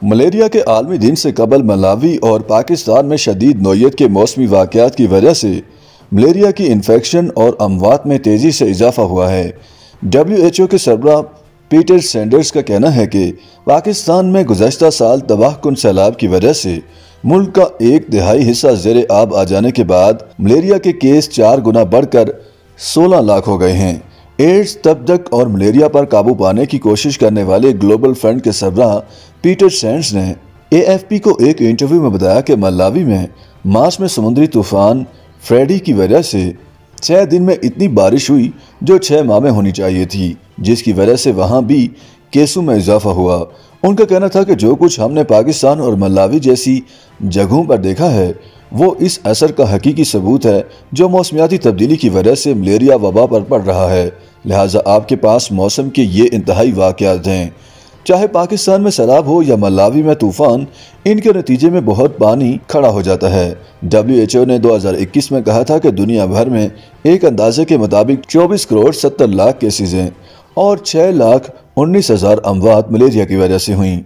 Malaria के आलमी दिन से कबल मलावी और पाकिस्तान में शदीद नौयत के मौसमी वाक़यात की वजह से मलेरिया की इन्फेक्शन और अमवात में तेज़ी से इजाफा हुआ है। WHO के सरबराह पीटर सैंडर्स का कहना है कि पाकिस्तान में गुज़श्ता साल तबाहकुन सैलाब की वजह से मुल्क का 1/3 हिस्सा ज़ेरे आब आ जाने के बाद मलेरिया के केस 4 गुना बढ़कर 16 लाख हो गए हैं। एड्स, तपदक और मलेरिया पर काबू पाने की कोशिश करने वाले ग्लोबल फ्रंट के सरबराह पीटर सैंडर्स ने AFP को एक इंटरव्यू में बताया कि मलावी में मार्च में समुद्री तूफान फ्रेडी की वजह से 6 दिन में इतनी बारिश हुई जो 6 माह में होनी चाहिए थी, जिसकी वजह से वहां भी केसों में इजाफा हुआ। उनका कहना था कि जो कुछ हमने पाकिस्तान और मलावी जैसी जगहों पर देखा है वो इस असर का हकीकी सबूत है जो मौसमियाती तब्दीली की वजह से मलेरिया वबा पर पड़ रहा है। लिहाजा आपके पास मौसम के ये इंतहाई वाक़यात हैं, चाहे पाकिस्तान में सैलाब हो या मलावी में तूफान, इनके नतीजे में बहुत पानी खड़ा हो जाता है। WHO ने 2021 में कहा था कि दुनिया भर में एक अंदाजे के मुताबिक 24 करोड़ 70 लाख केसेज हैं और 6,19,000 अमवात मलेरिया की वजह से हुई।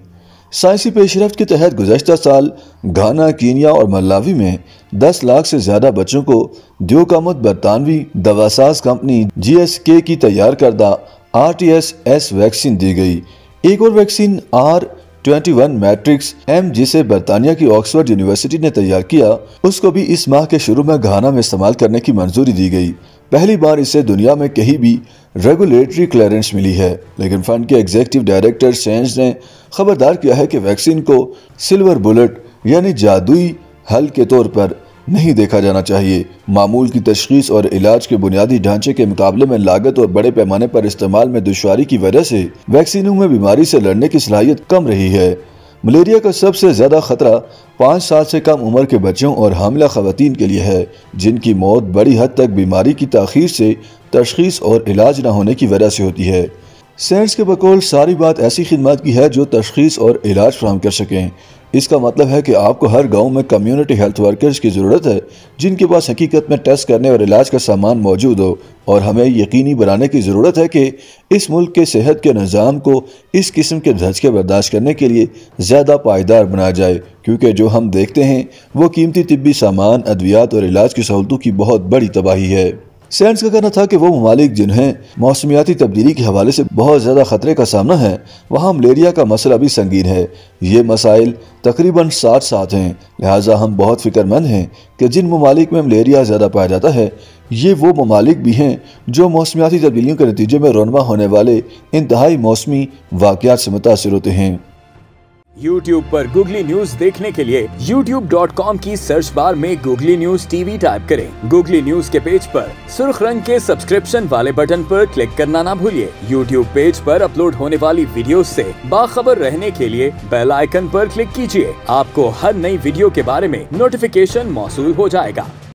साइंसी पेशरफ्त के तहत गुज़श्ता साल घाना, कीनिया और मलावी में 10 लाख से ज़्यादा बच्चों को द्योकामुत बरतानवी दवासाज कंपनी GSK की तैयार करदा RTS वैक्सीन दी गई। एक और वैक्सीन R21 मैट्रिक्स M जिसे बरतानिया की ऑक्सफोर्ड यूनिवर्सिटी ने तैयार किया, उसको भी इस माह के शुरू में घाना में इस्तेमाल करने की मंजूरी दी गई। पहली बार इसे दुनिया में कहीं भी रेगुलेटरी क्लियरेंस मिली है, लेकिन फंड के एग्जीक्यूटिव डायरेक्टर सेंज ने खबरदार किया है कि वैक्सीन को सिल्वर बुलेट यानी जादुई हल के तौर पर नहीं देखा जाना चाहिए। मामूल की तशखीस और इलाज के बुनियादी ढांचे के मुकाबले में लागत और बड़े पैमाने पर इस्तेमाल में दुश्वारी की वजह से वैक्सीनों में बीमारी से लड़ने की सलाहियत कम रही है। मलेरिया का सबसे ज्यादा खतरा 5 साल से कम उम्र के बच्चों और हामिला खवातीन के लिए है, जिनकी मौत बड़ी हद तक बीमारी की ताखीर से तशखीस और इलाज न होने की वजह से होती है। सेंस के बकौल सारी बात ऐसी खिदमत की है जो तशखीस और इलाज फराहम कर सकें। इसका मतलब है कि आपको हर गांव में कम्युनिटी हेल्थ वर्कर्स की ज़रूरत है जिनके पास हकीकत में टेस्ट करने और इलाज का सामान मौजूद हो, और हमें यकीनी बनाने की ज़रूरत है कि इस मुल्क के सेहत के निज़ाम को इस किस्म के धचके बर्दाश्त करने के लिए ज़्यादा पायदार बनाया जाए, क्योंकि जो हम देखते हैं वो कीमती तिब्बी सामान, अद्वियात और इलाज की सहूलतों की बहुत बड़ी तबाही है। सेंस का कहना था कि वो ममालिक जिन्हें मौसमियाती तब्दीली के हवाले से बहुत ज़्यादा ख़तरे का सामना है, वहाँ मलेरिया का मसला भी संगीन है। ये मसाइल तकरीबन 60 हैं। लिहाजा हम बहुत फ़िक्रमंद हैं कि जिन ममालिक में मलेरिया ज़्यादा पाया जाता है ये वो ममालिक भी हैं जो मौसमियाती तब्दीलियों के नतीजे में रोनमा होने वाले इंतहाई मौसमी वाक़यात से मुतासिर होते हैं। YouTube पर गूगली न्यूज देखने के लिए youtube.com की सर्च बार में गूगली न्यूज TV टाइप करें। गूगली न्यूज के पेज पर सुर्ख रंग के सब्सक्रिप्शन वाले बटन पर क्लिक करना ना भूलिए। YouTube पेज पर अपलोड होने वाली वीडियोस से बाखबर रहने के लिए बेल आइकन पर क्लिक कीजिए। आपको हर नई वीडियो के बारे में नोटिफिकेशन मौसूल हो जाएगा।